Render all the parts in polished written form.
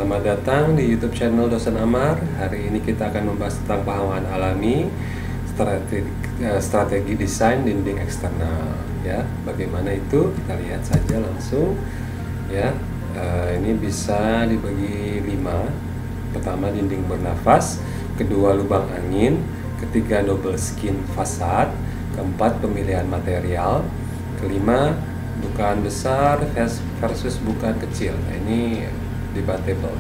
Selamat datang di YouTube channel Dosen Amar. Hari ini kita akan membahas tentang pahaman alami, strategi desain dinding eksternal. Ya, bagaimana itu? Kita lihat saja langsung. Ya, ini bisa dibagi 5. Pertama, dinding bernafas. Kedua, lubang angin. Ketiga, double skin fasad. Keempat, pemilihan material. Kelima, bukaan besar versus bukaan kecil. Nah, ini debatable,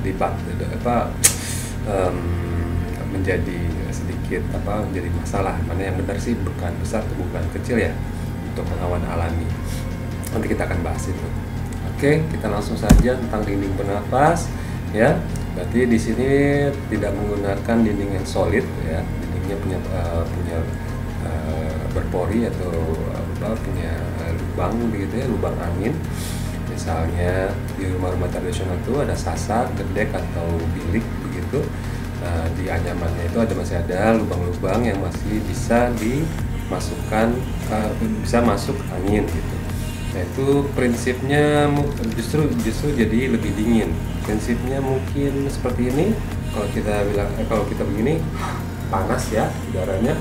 menjadi sedikit menjadi masalah, mana yang benar sih, bukaan besar atau bukaan kecil ya untuk pengawan alami. Nanti kita akan bahas itu. Oke, kita langsung saja tentang dinding bernafas ya. Berarti di sini tidak menggunakan dinding yang solid ya, dindingnya punya berpori atau punya lubang begitu ya, lubang angin. Misalnya di rumah-rumah tradisional itu ada sasak, gedek atau bilik begitu. Di anyamannya itu masih ada lubang-lubang yang masih bisa dimasukkan, bisa masuk angin gitu. Nah, itu prinsipnya justru jadi lebih dingin. Prinsipnya mungkin seperti ini. Kalau kita begini panas ya udaranya.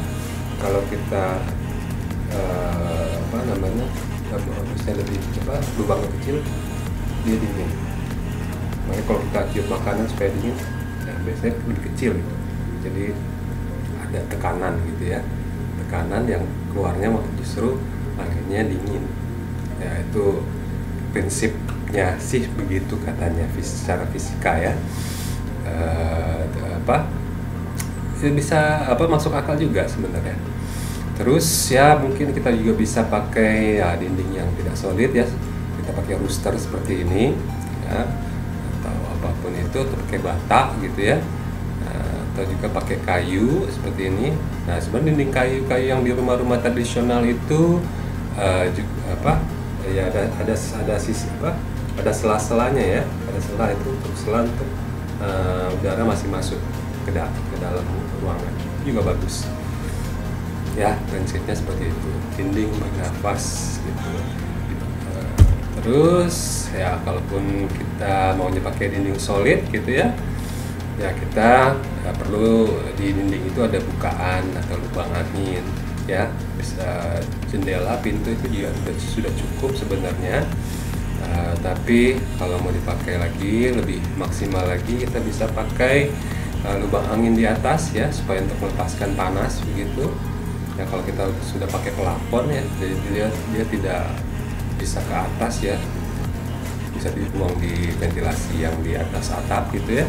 Kalau kita bisa lebih cepat, lubang kecil dia dingin. Makanya kalau kita cium makanan supaya dingin, ya biasanya lebih kecil gitu. Jadi ada tekanan gitu ya, tekanan yang keluarnya justru anginnya dingin. Ya itu prinsipnya sih begitu katanya secara fisika ya. Bisa masuk akal juga sebenarnya. Terus ya mungkin kita juga bisa pakai ya dinding yang tidak solid ya. Kita pakai rooster seperti ini ya, atau apapun itu, atau pakai bata gitu ya. Atau juga pakai kayu seperti ini. Nah, sebenarnya dinding kayu-kayu yang di rumah-rumah tradisional itu ya ada sela-selanya ya. Ada sela itu untuk udara masih masuk ke dalam ruangan. Juga bagus. Ya, prinsipnya seperti itu, dinding bernafas gitu. Terus ya kalaupun kita maunya pakai dinding solid gitu ya, ya kita perlu di dinding itu ada bukaan atau lubang angin ya. Bisa jendela, pintu itu juga sudah cukup sebenarnya. Tapi kalau mau dipakai lagi lebih maksimal lagi, kita bisa pakai lubang angin di atas ya, supaya untuk melepaskan panas begitu. Ya, kalau kita sudah pakai pelafon ya, jadi dia tidak bisa ke atas ya, bisa dibuang di ventilasi yang di atas atap gitu ya.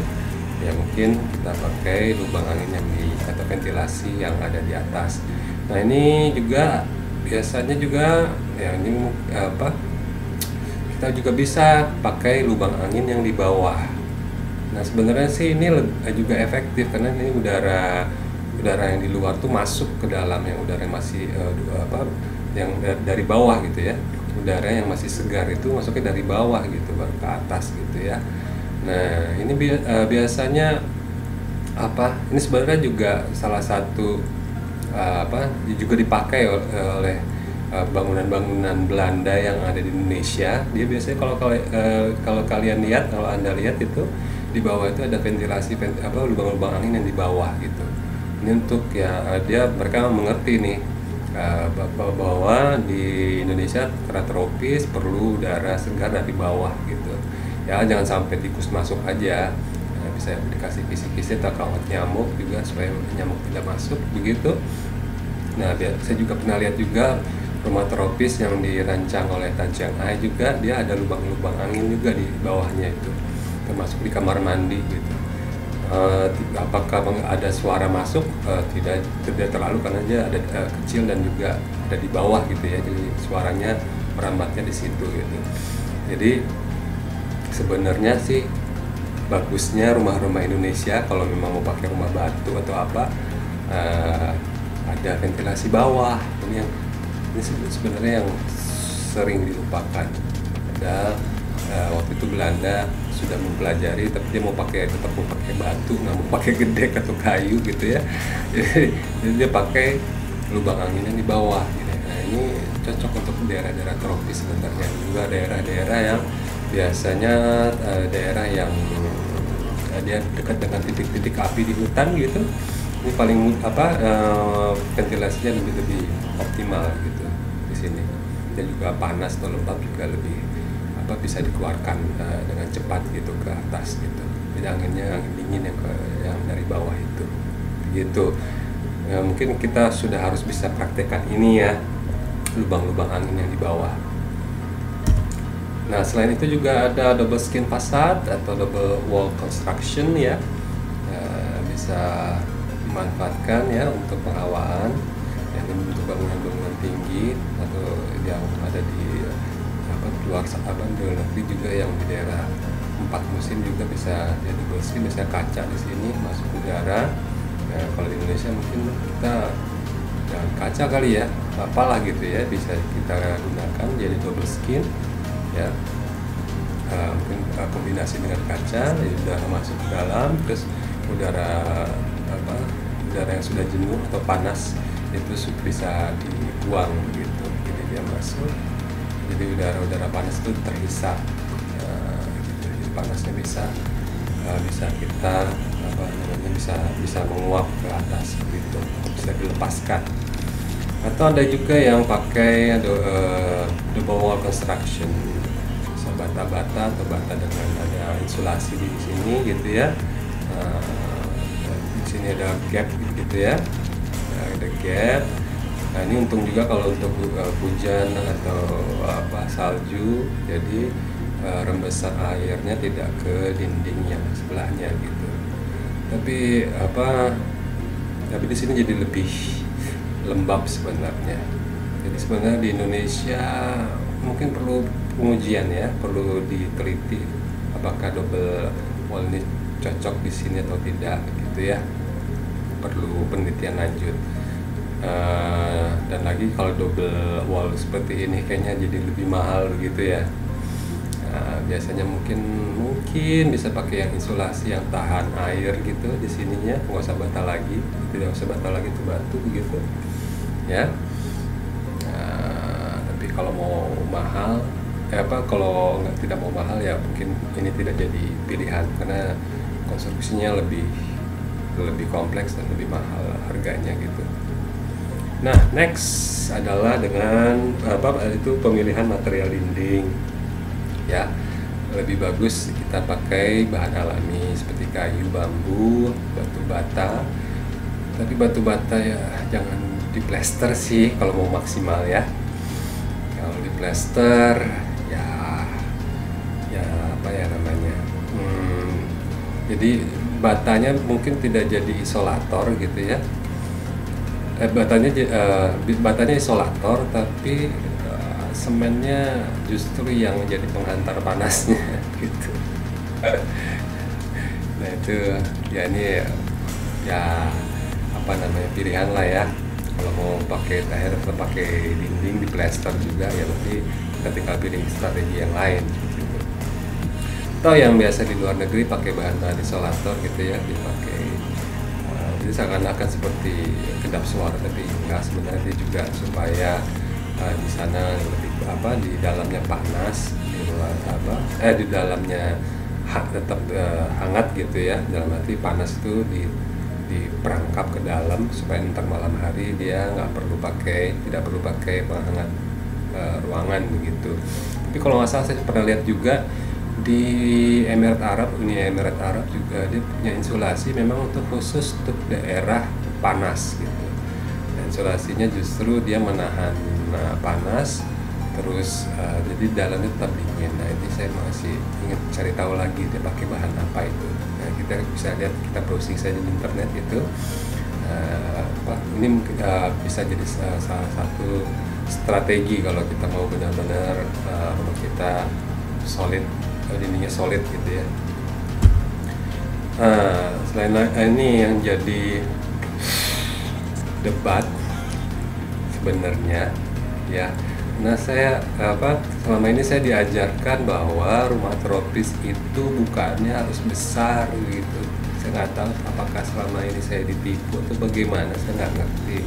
Ya mungkin kita pakai lubang angin yang atau ventilasi yang ada di atas. Nah, ini juga biasanya juga ya kita juga bisa pakai lubang angin yang di bawah. Nah, sebenarnya sih ini juga efektif karena ini udara yang di luar tuh masuk ke dalam, yang udara yang masih yang dari bawah gitu ya, udara yang masih segar itu masuknya dari bawah gitu baru ke atas gitu ya. Nah, ini biasanya ini sebenarnya juga salah satu juga dipakai oleh bangunan-bangunan Belanda yang ada di Indonesia. Dia biasanya kalau kalian lihat, kalau Anda lihat itu di bawah itu ada ventilasi lubang-lubang angin yang di bawah gitu. Ini untuk mereka mengerti nih bahwa di Indonesia karena tropis perlu udara segar dari bawah gitu ya. Jangan sampai tikus masuk aja, bisa dikasih kisi-kisi atau kawat nyamuk juga supaya nyamuk tidak masuk begitu. Nah, saya juga pernah lihat juga rumah tropis yang dirancang oleh Tan Chiang Ai juga, dia ada lubang-lubang angin juga di bawahnya itu, termasuk di kamar mandi gitu. Apakah ada suara masuk? Tidak terlalu, karena dia ada kecil dan juga ada di bawah gitu ya, jadi suaranya merambatnya di situ gitu. Jadi sebenarnya sih bagusnya rumah-rumah Indonesia kalau memang mau pakai rumah batu atau ada ventilasi bawah. Ini sebenarnya yang sering dilupakan. Waktu itu Belanda sudah mempelajari, tapi dia tetap mau pakai batu, nggak mau pakai gedek atau kayu gitu ya. Jadi dia pakai lubang angin yang di bawah gitu. Nah, ini cocok untuk daerah-daerah tropis sebenarnya, juga daerah-daerah yang biasanya daerah yang dia dekat dengan titik-titik api di hutan gitu, ini paling ventilasinya lebih optimal gitu di sini. Dan juga panas atau lembab juga lebih bisa dikeluarkan dengan cepat gitu ke atas gitu. Jadi anginnya angin dingin yang dari bawah itu gitu. Mungkin kita sudah harus bisa praktekkan ini ya, lubang-lubang angin yang di bawah. Nah, selain itu juga ada double skin facade atau double wall construction ya, bisa dimanfaatkan ya untuk penghawaan yang untuk bangunan-bangunan tinggi atau yang ada di luar di luar negeri juga, yang di daerah 4 musim juga bisa jadi double skin, bisa kaca di sini masuk udara. Kalau di Indonesia mungkin kita jangan kaca kali ya, apalah gitu ya, bisa kita gunakan jadi double skin ya. Mungkin kombinasi dengan kaca, jadi udara masuk ke dalam, terus udara yang sudah jenuh atau panas itu bisa dibuang gitu, jadi dia masuk, jadi udara panas itu terhisap gitu. Jadi panasnya bisa kita bisa menguap ke atas gitu, bisa dilepaskan. Atau ada juga yang pakai double wall construction, bisa bata-bata atau bata dengan ada insulasi di sini gitu ya. Di sini ada gap gitu ya, ada gap. Nah, ini untung juga kalau untuk hujan atau salju, jadi rembesan airnya tidak ke dinding yang sebelahnya gitu. Tapi di sini jadi lebih lembab sebenarnya. Jadi sebenarnya di Indonesia mungkin perlu pengujian ya, perlu diteliti apakah double wall ini cocok di sini atau tidak gitu ya. Perlu penelitian lanjut. Dan lagi kalau double wall seperti ini kayaknya jadi lebih mahal begitu ya. Biasanya mungkin bisa pakai yang insulasi yang tahan air gitu di sininya, nggak usah bata lagi, tidak usah bata lagi itu batu begitu ya. Tapi kalau mau mahal, kalau tidak mau mahal ya mungkin ini tidak jadi pilihan karena konstruksinya lebih kompleks dan lebih mahal harganya gitu. Nah, next adalah dengan itu pemilihan material dinding ya. Lebih bagus kita pakai bahan alami seperti kayu, bambu, batu bata. Tapi batu bata ya jangan diplester sih kalau mau maksimal ya. Kalau diplester ya apa ya namanya, jadi batanya mungkin tidak jadi isolator gitu ya. Batanya isolator, tapi semennya justru yang jadi penghantar panasnya gitu. Nah itu ya, ini ya pilihan lah ya. Kalau mau pakai tahir atau pakai dinding di plester juga ya, berarti kita tinggal pilih strategi yang lain gitu. Atau yang biasa di luar negeri pakai bahan isolator gitu ya, dipakai jadi seakan-akan seperti kedap suara, tapi enggak, sebenarnya juga supaya di sana lebih di dalamnya panas, di luar di dalamnya tetap hangat gitu ya. Dalam arti panas itu diperangkap ke dalam supaya ntar malam hari dia tidak perlu pakai penghangat ruangan begitu. Tapi kalau nggak salah saya pernah lihat juga di Uni Emirat Arab juga dia punya insulasi memang untuk khusus untuk daerah panas gitu. Insulasinya justru dia menahan panas, terus jadi dalamnya tetap dingin. Nah ini saya masih ingin cari tahu lagi dia pakai bahan apa itu. Nah, kita bisa lihat, kita browsing saja di internet itu. Ini bisa jadi salah satu strategi kalau kita mau benar-benar rumah kita solid, dindingnya solid gitu ya. Selain ini yang jadi debat sebenarnya ya. Nah saya selama ini saya diajarkan bahwa rumah tropis itu bukannya harus besar gitu. Saya nggak tahu apakah selama ini saya ditipu atau bagaimana, saya nggak ngerti.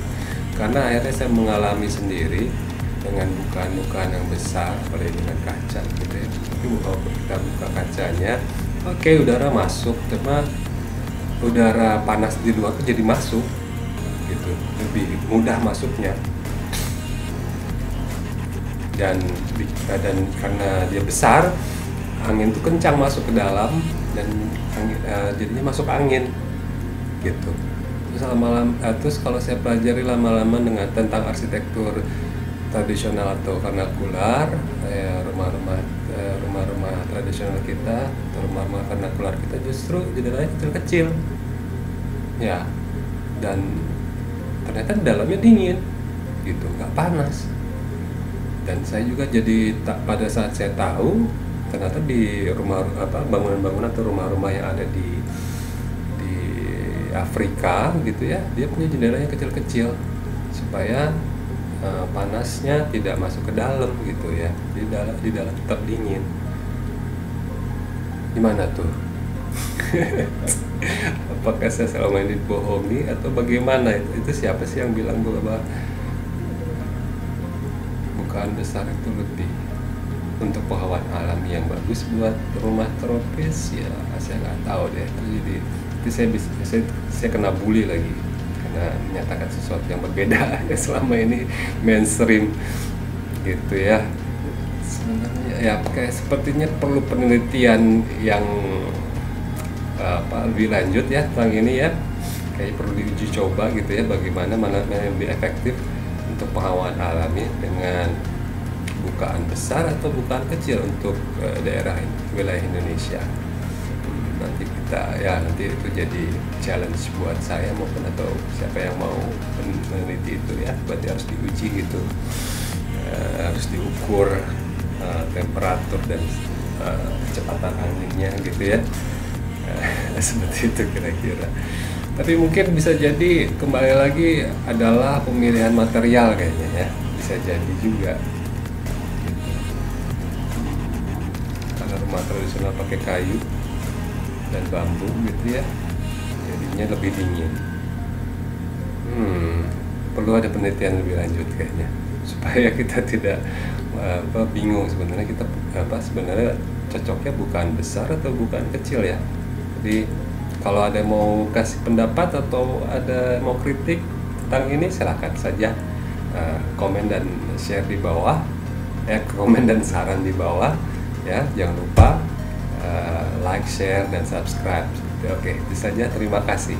Karena akhirnya saya mengalami sendiri dengan bukaan yang besar, apalagi dengan kaca gitu ya. Tapi kalau kita buka kacanya oke, udara masuk, cuma udara panas di luar tuh jadi masuk gitu, lebih mudah masuknya. Dan karena dia besar, angin tuh kencang masuk ke dalam, dan jadinya masuk angin gitu. Terus kalau saya pelajari lama-lama tentang arsitektur tradisional atau vernakular, rumah-rumah tradisional kita atau rumah-rumah vernakular kita, justru jendelanya kecil-kecil ya, dan ternyata dalamnya dingin gitu, nggak panas. Dan saya juga jadi pada saat saya tahu ternyata di bangunan-bangunan atau rumah-rumah yang ada di Afrika gitu ya, dia punya jendelanya kecil-kecil supaya panasnya tidak masuk ke dalam gitu ya, di dalam tetap dingin. Gimana tuh? Apakah saya selama ini bohongi atau bagaimana? Itu siapa sih yang bilang bahwa bukaan besar itu lebih untuk pohon alami yang bagus buat rumah tropis? Ya saya nggak tahu deh. Jadi saya kena bully lagi karena menyatakan sesuatu yang berbeda yang selama ini mainstream gitu ya. Sebenarnya ya kayak sepertinya perlu penelitian yang lebih lanjut ya tentang ini ya, kayak perlu diuji coba gitu ya, bagaimana mana yang lebih efektif untuk penghawaan alami dengan bukaan besar atau bukaan kecil untuk wilayah Indonesia. Nanti itu jadi challenge buat saya maupun atau siapa yang mau meneliti itu ya, berarti harus diuji gitu, harus diukur temperatur dan kecepatan anginnya gitu ya. Seperti itu kira-kira. Tapi mungkin bisa jadi kembali lagi adalah pemilihan material kayaknya ya, bisa jadi juga gitu. Karena rumah tradisional pakai kayu dan bambu gitu ya, jadinya lebih dingin. Perlu ada penelitian lebih lanjut kayaknya supaya kita tidak bingung sebenarnya kita sebenarnya cocoknya bukan besar atau bukan kecil ya. Jadi kalau ada yang mau kasih pendapat atau ada mau kritik tentang ini, silakan saja komen dan share di bawah ya, komen dan saran di bawah ya. Jangan lupa like, share, dan subscribe. Oke, itu saja. Terima kasih.